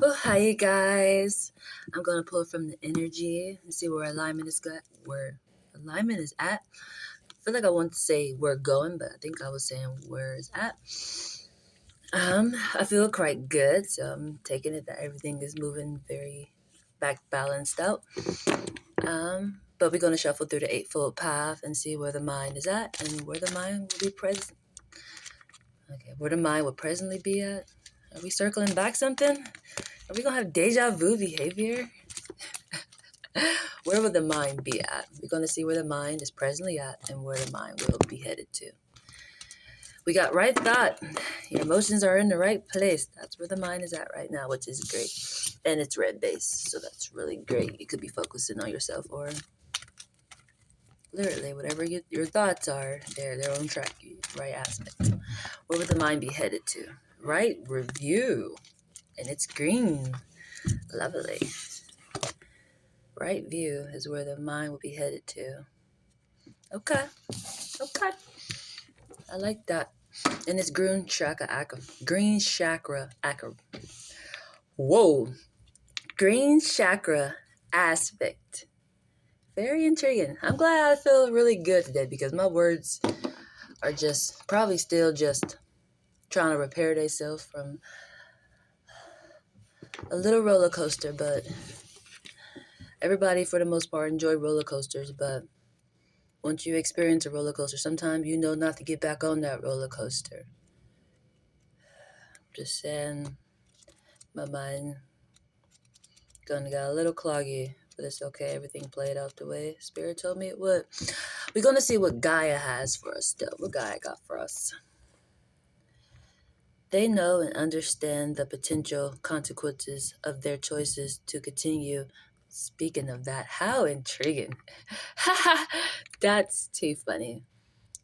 Hi you guys. I'm gonna pull from the energy and see where alignment is at. I feel like I want to say we're going, but I think I was saying where it's at. I feel quite good, so I'm taking it that everything is moving very back balanced out. But we're gonna shuffle through the Eightfold Path and see where the mind is at and where the mind will be present. Okay, where the mind will presently be at. Are we circling back something? Are we gonna have deja vu behavior? Where will the mind be at? We're going to see where the mind is presently at and where the mind will be headed to. We got right thought. Your emotions are in the right place. That's where the mind is at right now, which is great. And it's red base, so that's really great. You could be focusing on yourself or literally whatever your thoughts are, they're on track, right aspect. Where would the mind be headed to? Right review. And it's green. Lovely. Right view is where the mind will be headed to. Okay. I like that. And it's green chakra Whoa. Green chakra aspect. Very intriguing. I'm glad I feel really good today because my words are just probably still just trying to repair themselves from a little roller coaster, but everybody for the most part enjoy roller coasters, but once you experience a roller coaster, sometimes you know not to get back on that roller coaster. Just saying, my mind gonna get a little cloggy, but it's okay. Everything played out the way Spirit told me it would. We're gonna see what Gaia has for us still. What Gaia got for us. They know and understand the potential consequences of their choices to continue. Speaking of that, how intriguing. That's too funny.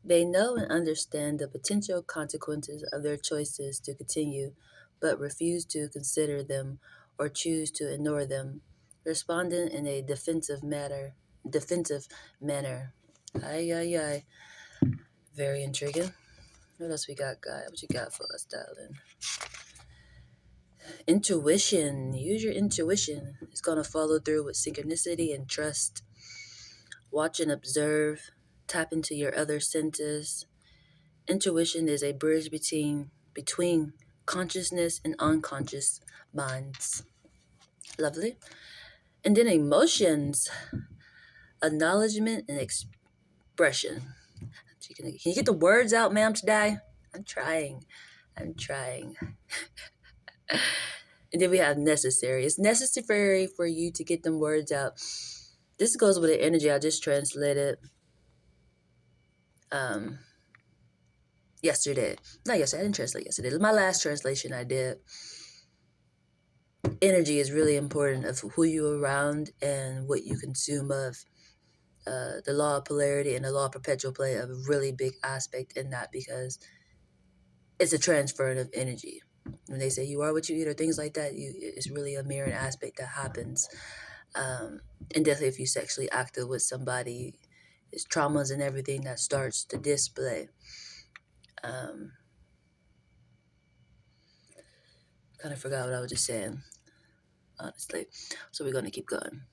They know and understand the potential consequences of their choices to continue, but refuse to consider them or choose to ignore them, responding in a defensive manner. Ay, ay, ay. Very intriguing. What else we got, Guy? What you got for us, darling? Intuition. Use your intuition. It's going to follow through with synchronicity and trust. Watch and observe. Tap into your other senses. Intuition is a bridge between consciousness and unconscious minds. Lovely. And then emotions, acknowledgement and expression. Can you get the words out, ma'am, today? I'm trying. And then we have necessary. It's necessary for you to get them words out. This goes with the energy I just translated yesterday. Not yesterday, I didn't translate yesterday. It was my last translation I did. Energy is really important of who you're around and what you consume of. The law of polarity and the law of perpetual play have a really big aspect in that because it's a transference of energy. When they say you are what you eat or things like that, it's really a mirroring aspect that happens. And definitely if you sexually active with somebody, it's traumas and everything that starts to display. Kind of forgot what I was just saying, honestly. So we're going to keep going.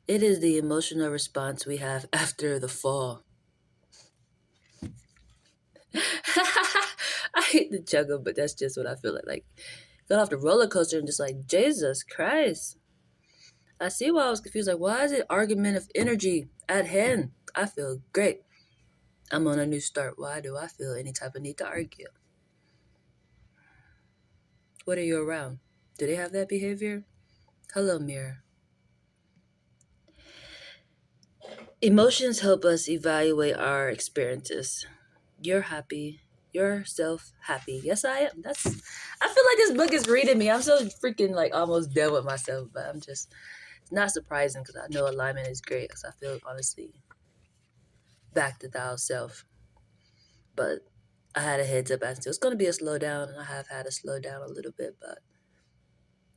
It is the emotional response we have after the fall. I hate the juggle, but that's just what I feel like. Like, got off the roller coaster and just like, Jesus Christ. I see why I was confused. Like, why is it argument of energy at hand? I feel great. I'm on a new start. Why do I feel any type of need to argue? What are you around? Do they have that behavior? Hello, mirror. Emotions help us evaluate our experiences. You're happy. Yourself happy. Yes, I am. I feel like this book is reading me. I'm so freaking like almost done with myself, but I'm just, it's not surprising because I know alignment is great because I feel honestly back to thou self. But I had a heads up as to it's going to be a slowdown, and I have had to slow down a little bit, but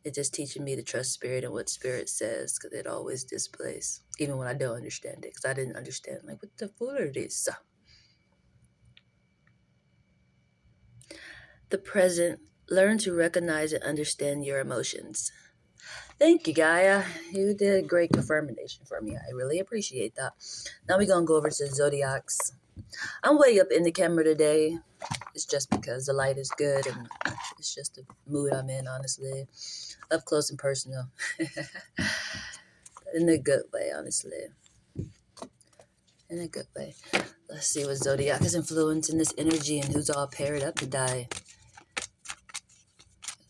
it's just teaching me to trust spirit and what spirit says because it always displays, even when I don't understand it because I didn't understand like what the fuck are this? The present Learn to recognize and understand your emotions. Thank you, Gaia. You did a great confirmation for me. I really appreciate that. Now we're going to go over to the Zodiacs. I'm way up in the camera today. It's just because the light is good and it's just the mood I'm in, honestly. Up close and personal. In a good way, honestly. In a good way. Let's see what Zodiac is influencing this energy and who's all paired up to die.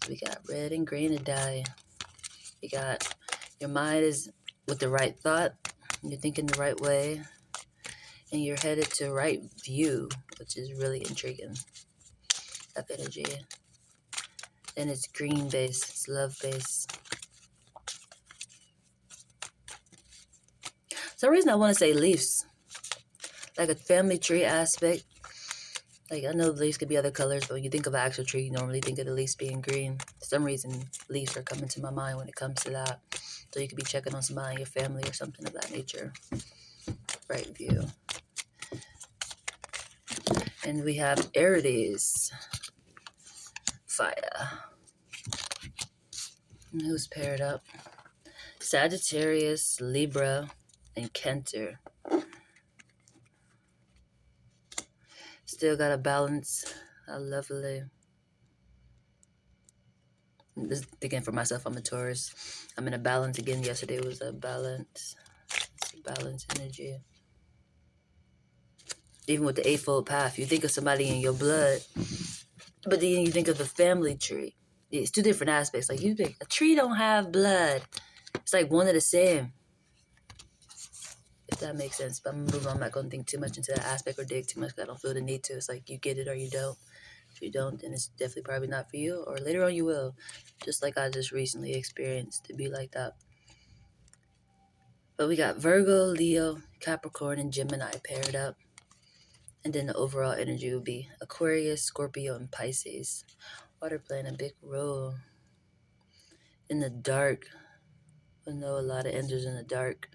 We got red and green to die. We got your mind is with the right thought. You're thinking the right way. And you're headed to right view, which is really intriguing. Up energy. And it's green base. It's love base. For some reason I want to say leaves. Like a family tree aspect. Like, I know leaves could be other colors, but when you think of an actual tree, you normally think of the leaves being green. For some reason, leaves are coming to my mind when it comes to that. So you could be checking on somebody in your family or something of that nature. Right view. And we have Aries. Fire. And who's paired up? Sagittarius, Libra, and Cancer. Still got a balance. Lovely. This again for myself, I'm a Taurus. I'm in a balance again. Yesterday was a balance. It's a balance energy. Even with the eightfold path, you think of somebody in your blood, but then you think of the family tree. It's two different aspects. Like, you think a tree don't have blood. It's like one of the same. If that makes sense. But I'm gonna move on. I'm not gonna think too much into that aspect or dig too much because I don't feel the need to. It's like you get it or you don't. If you don't, then it's definitely probably not for you. Or later on you will. Just like I just recently experienced to be like that. But we got Virgo, Leo, Capricorn, and Gemini paired up. And then the overall energy would be Aquarius, Scorpio, and Pisces. Water playing a big role in the dark. I know a lot of enders in the dark.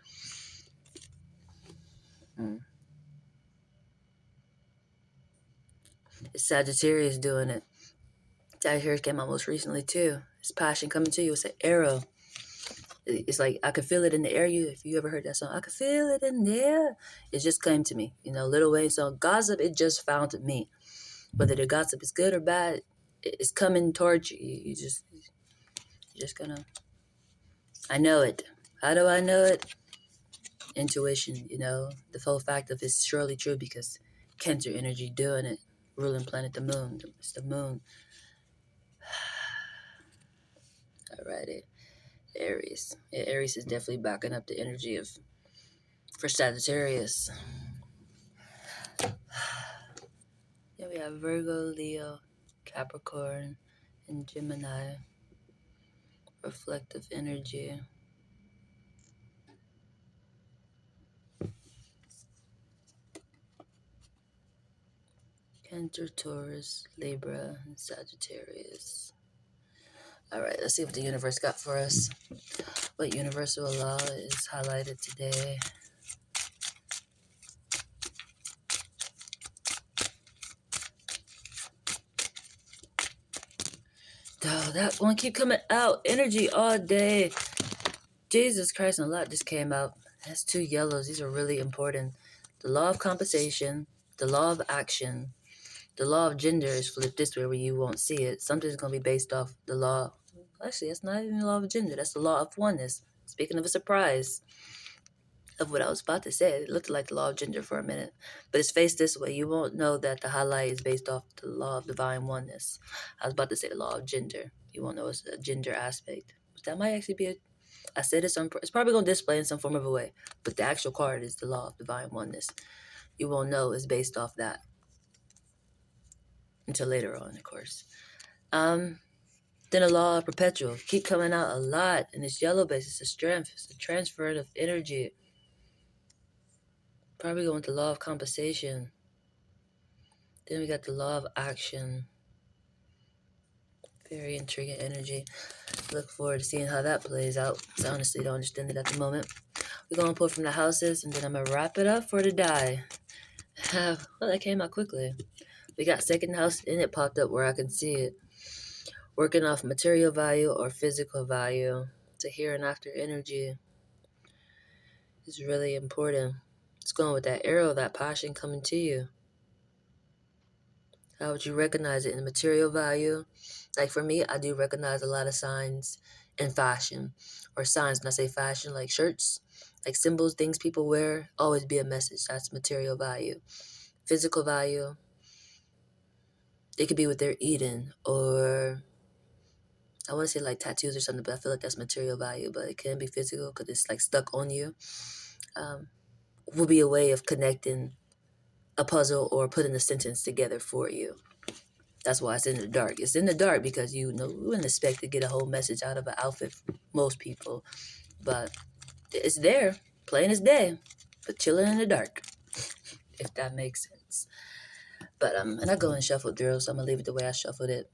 It's Sagittarius doing it. Sagittarius came out most recently too. It's passion coming to you. It's an arrow. It's like I could feel it in the air. If you ever heard that song, I could feel it in the air. It just came to me. Lil Wayne song, Gossip, it just found me. Whether the gossip is good or bad, it's coming towards you. You're just gonna. I know it. How do I know it? Intuition. The full fact of it's surely true because Cancer energy doing it, ruling planet the moon. It's the moon. Alrighty. Aries. Yeah, Aries is definitely backing up the energy for Sagittarius. Then we have Virgo, Leo, Capricorn, and Gemini. Reflective energy. Cancer, Taurus, Libra, and Sagittarius. Alright, let's see what the universe got for us. What universal law is highlighted today? Oh, that one keep coming out. Energy all day. Jesus Christ, and a lot just came out. That's two yellows. These are really important. The law of compensation, the law of action, the law of gender is flipped this way where you won't see it. Something's going to be based off the law. Actually, that's not even the law of gender. That's the law of oneness. Speaking of a surprise of what I was about to say, it looked like the law of gender for a minute. But it's faced this way. You won't know that the highlight is based off the law of divine oneness. I was about to say the law of gender. You won't know it's a gender aspect. But that might actually be I said it's probably going to display in some form of a way. But the actual card is the law of divine oneness. You won't know it's based off that. Until later on, of course. Then the law of perpetual. Keep coming out a lot. And it's yellow base. It's a strength. It's a transfer of energy. Probably going with the law of compensation. Then we got the law of action. Very intriguing energy. Look forward to seeing how that plays out. I honestly don't understand it at the moment. We're going to pull from the houses. And then I'm going to wrap it up for the die. Well, that came out quickly. We got second house and it popped up where I can see it. Working off material value or physical value to here and after energy is really important. It's going with that arrow, that passion coming to you. How would you recognize it in material value? Like for me, I do recognize a lot of signs in fashion, or signs when I say fashion, like shirts, like symbols, things people wear, always be a message. That's material value. Physical value, it could be what they're eating, or I want to say like tattoos or something, but I feel like that's material value, but it can be physical because it's like stuck on you. Um, will be a way of connecting a puzzle or putting a sentence together for you. That's why it's in the dark. It's in the dark because you wouldn't expect to get a whole message out of an outfit for most people. But it's there, plain as day, but chilling in the dark, if that makes sense. But and I go and shuffle through, so I'm gonna leave it the way I shuffled it.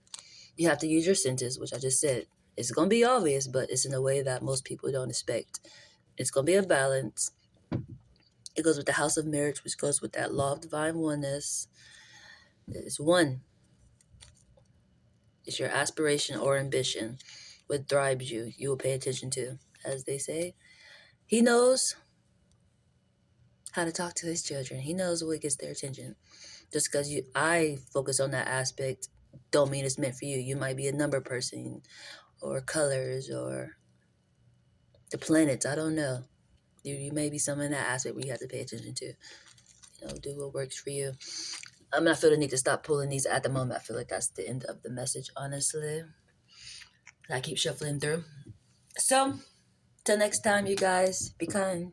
You have to use your sentence, which I just said. It's gonna be obvious, but it's in a way that most people don't expect. It's gonna be a balance. It goes with the house of marriage, which goes with that law of divine oneness. It's one. It's your aspiration or ambition. What drives you, you will pay attention to. As they say, he knows how to talk to his children. He knows what gets their attention. Just because I focus on that aspect, don't mean it's meant for you. You might be a number person, or colors, or the planets. I don't know. You may be some in that aspect where you have to pay attention to. Do what works for you. I feel the need to stop pulling these at the moment. I feel like that's the end of the message, honestly. I keep shuffling through. So, till next time, you guys, be kind.